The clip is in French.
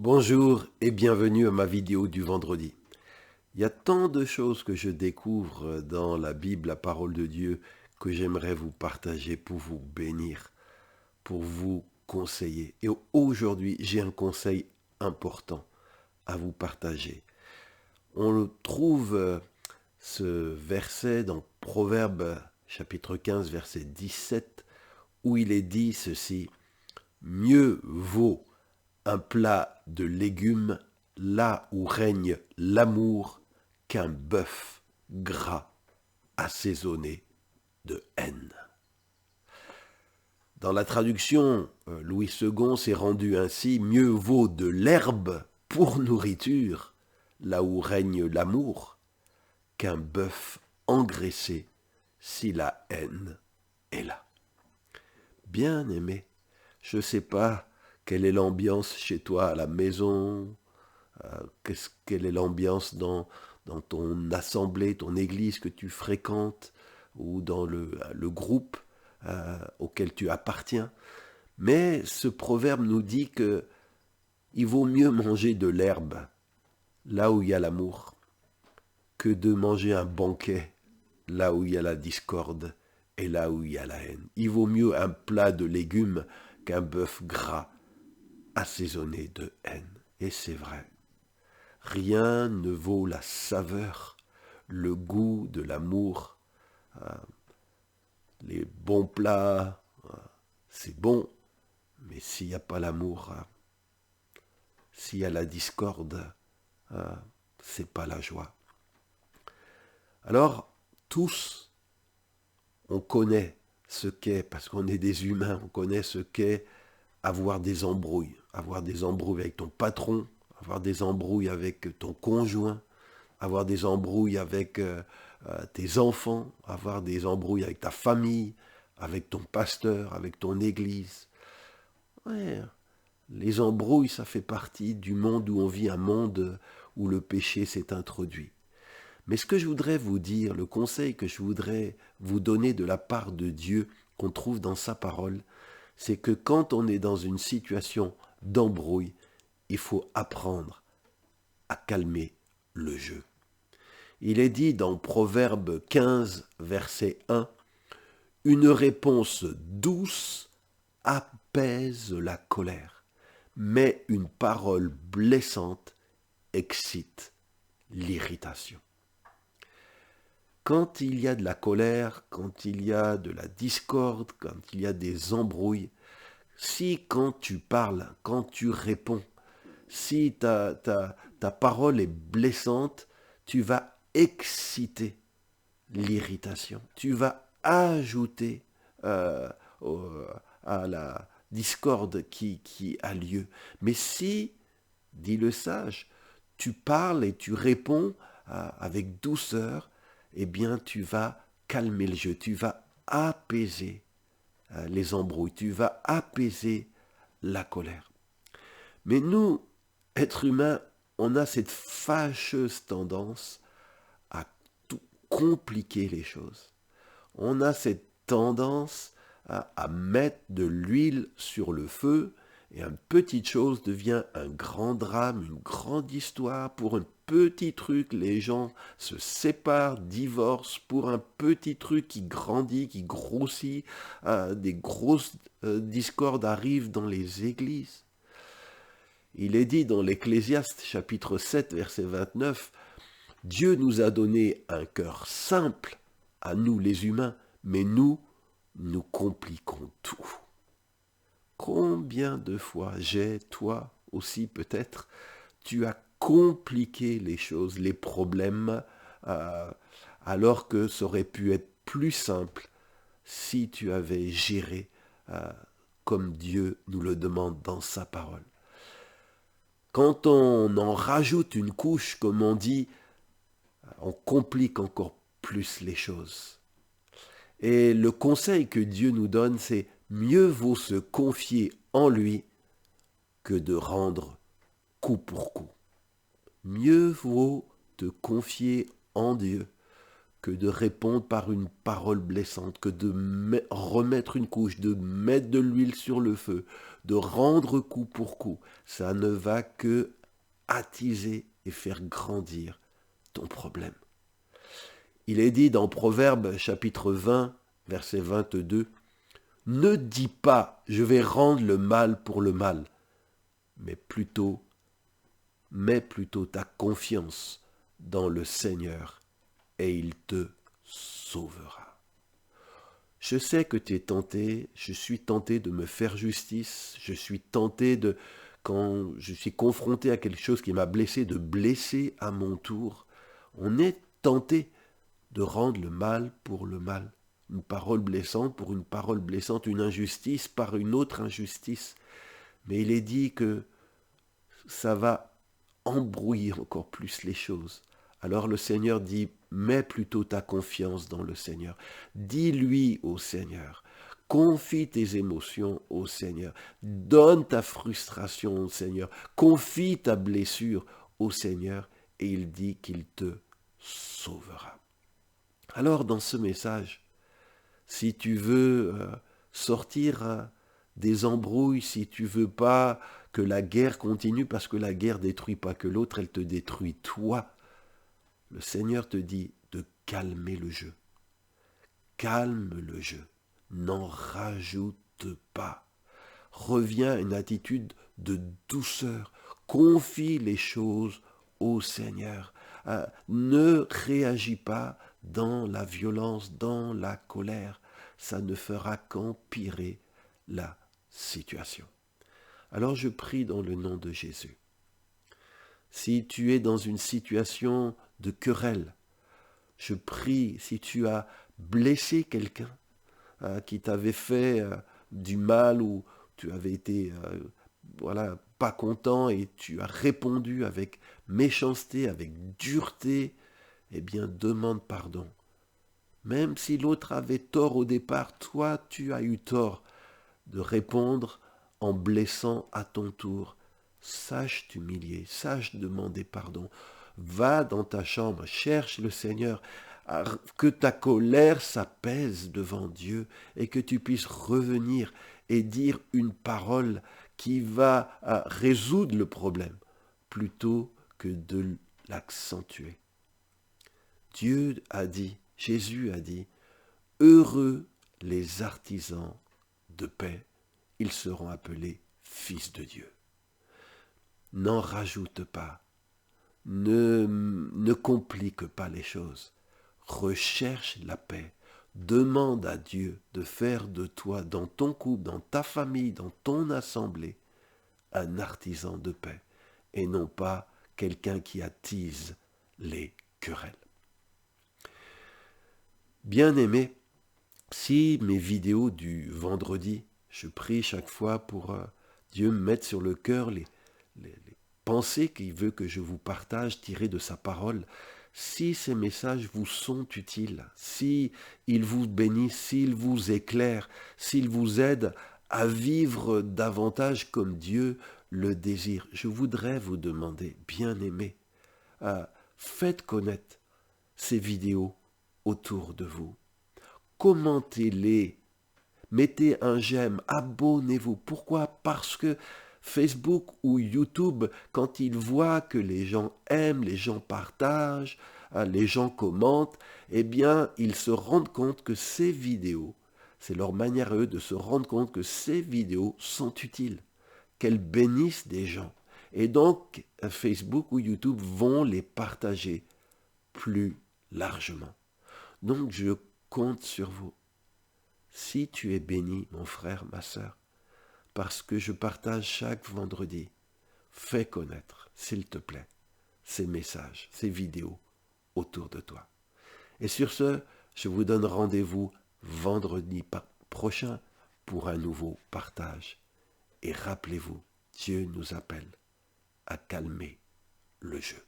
Bonjour et bienvenue à ma vidéo du vendredi. Il y a tant de choses que je découvre dans la Bible, la parole de Dieu, que j'aimerais vous partager pour vous bénir, pour vous conseiller. Et aujourd'hui, j'ai un conseil important à vous partager. On le trouve, ce verset dans Proverbe chapitre 15, verset 17, où il est dit ceci: « Mieux vaut un plat de légumes là où règne l'amour qu'un bœuf gras assaisonné de haine. » Dans la traduction, Louis II s'est rendu ainsi: mieux vaut de l'herbe pour nourriture là où règne l'amour qu'un bœuf engraissé si la haine est là. Bien aimé, je ne sais pas quelle est l'ambiance chez toi à la maison, quelle est l'ambiance dans ton assemblée, ton église que tu fréquentes, ou dans le groupe auquel tu appartiens. Mais ce proverbe nous dit que il vaut mieux manger de l'herbe là où il y a l'amour que de manger un banquet là où il y a la discorde et là où il y a la haine. Il vaut mieux un plat de légumes qu'un bœuf gras assaisonné de haine. Et c'est vrai. Rien ne vaut la saveur, le goût de l'amour. Les bons plats, c'est bon, mais s'il n'y a pas l'amour, s'il y a la discorde, c'est pas la joie. Alors, tous, on connaît ce qu'est, parce qu'on est des humains, on connaît ce qu'est avoir des embrouilles avec ton patron, avoir des embrouilles avec ton conjoint, avoir des embrouilles avec tes enfants, avoir des embrouilles avec ta famille, avec ton pasteur, avec ton église. Ouais, les embrouilles, ça fait partie du monde où on vit, un monde où le péché s'est introduit. Mais ce que je voudrais vous dire, le conseil que je voudrais vous donner de la part de Dieu, qu'on trouve dans sa parole, c'est que quand on est dans une situation d'embrouille, il faut apprendre à calmer le jeu. Il est dit dans Proverbe 15, verset 1, « Une réponse douce apaise la colère, mais une parole blessante excite l'irritation. » Quand il y a de la colère, quand il y a de la discorde, quand il y a des embrouilles, si quand tu parles, quand tu réponds, si ta parole est blessante, tu vas exciter l'irritation. Tu vas ajouter euh, à la discorde qui a lieu. Mais si, dit le sage, tu parles et tu réponds avec douceur, eh bien tu vas calmer le jeu, tu vas apaiser les embrouilles, tu vas apaiser la colère. Mais nous, êtres humains, on a cette fâcheuse tendance à tout compliquer les choses. On a cette tendance à mettre de l'huile sur le feu, et une petite chose devient un grand drame, une grande histoire. Pour un petit truc, les gens se séparent, divorcent. Pour un petit truc qui grandit, qui grossit, des grosses discordes arrivent dans les églises. Il est dit dans l'Ecclésiaste chapitre 7, verset 29, « Dieu nous a donné un cœur simple, à nous les humains, mais nous compliquons tout. » Combien de fois toi aussi peut-être, tu as compliqué les choses, les problèmes, alors que ça aurait pu être plus simple si tu avais géré comme Dieu nous le demande dans sa parole. Quand on en rajoute une couche, comme on dit, on complique encore plus les choses. Et le conseil que Dieu nous donne, c'est mieux vaut se confier en lui que de rendre coup pour coup. Mieux vaut te confier en Dieu que de répondre par une parole blessante, que de remettre une couche, de mettre de l'huile sur le feu, de rendre coup pour coup. Ça ne va que attiser et faire grandir ton problème. Il est dit dans Proverbes chapitre 20, verset 22, « Ne dis pas, je vais rendre le mal pour le mal, mais plutôt, mets plutôt ta confiance dans le Seigneur et il te sauvera. » Je sais que tu es tenté, je suis tenté de me faire justice, je suis tenté de, quand je suis confronté à quelque chose qui m'a blessé, de blesser à mon tour. On est tenté de rendre le mal pour le mal. Une parole blessante pour une parole blessante, une injustice par une autre injustice. Mais il est dit que ça va embrouiller encore plus les choses. Alors le Seigneur dit, mets plutôt ta confiance dans le Seigneur. Dis-lui au Seigneur. Confie tes émotions au Seigneur. Donne ta frustration au Seigneur. Confie ta blessure au Seigneur et il dit qu'il te sauvera. Alors dans ce message, si tu veux sortir des embrouilles, si tu veux pas que la guerre continue, parce que la guerre détruit pas que l'autre, elle te détruit toi, le Seigneur te dit de calmer le jeu. Calme le jeu. N'en rajoute pas. Reviens à une attitude de douceur. Confie les choses au Seigneur. Ne réagis pas dans la violence, dans la colère. Ça ne fera qu'empirer la situation. Alors je prie dans le nom de Jésus. Si tu es dans une situation de querelle, je prie, si tu as blessé quelqu'un qui t'avait fait du mal ou tu avais été pas content et tu as répondu avec méchanceté, avec dureté, eh bien demande pardon. Même si l'autre avait tort au départ, toi tu as eu tort de répondre en blessant à ton tour. Sache t'humilier, sache demander pardon. Va dans ta chambre, cherche le Seigneur, que ta colère s'apaise devant Dieu et que tu puisses revenir et dire une parole qui va résoudre le problème plutôt que de l'accentuer. Dieu a dit, Jésus a dit, « Heureux les artisans de paix, ils seront appelés fils de Dieu. » N'en rajoute pas, ne complique pas les choses. Recherche la paix. Demande à Dieu de faire de toi, dans ton couple, dans ta famille, dans ton assemblée, un artisan de paix et non pas quelqu'un qui attise les querelles. Bien-aimé, si mes vidéos du vendredi, je prie chaque fois pour Dieu me mettre sur le cœur les pensées qu'il veut que je vous partage tirées de sa parole, si ces messages vous sont utiles, si ils vous bénissent, s'ils vous éclairent, s'ils vous aident à vivre davantage comme Dieu le désire, je voudrais vous demander, bien-aimé, faites connaître ces vidéos autour de vous. Commentez-les, mettez un j'aime, abonnez-vous. Pourquoi? Parce que Facebook ou YouTube, quand ils voient que les gens aiment, les gens partagent, les gens commentent, eh bien, ils se rendent compte que ces vidéos, c'est leur manière à eux de se rendre compte que ces vidéos sont utiles, qu'elles bénissent des gens. Et donc, Facebook ou YouTube vont les partager plus largement. Donc, je compte sur vous. Si tu es béni, mon frère, ma sœur, parce que je partage chaque vendredi, fais connaître, s'il te plaît, ces messages, ces vidéos autour de toi. Et sur ce, je vous donne rendez-vous vendredi prochain pour un nouveau partage. Et rappelez-vous, Dieu nous appelle à calmer le jeu.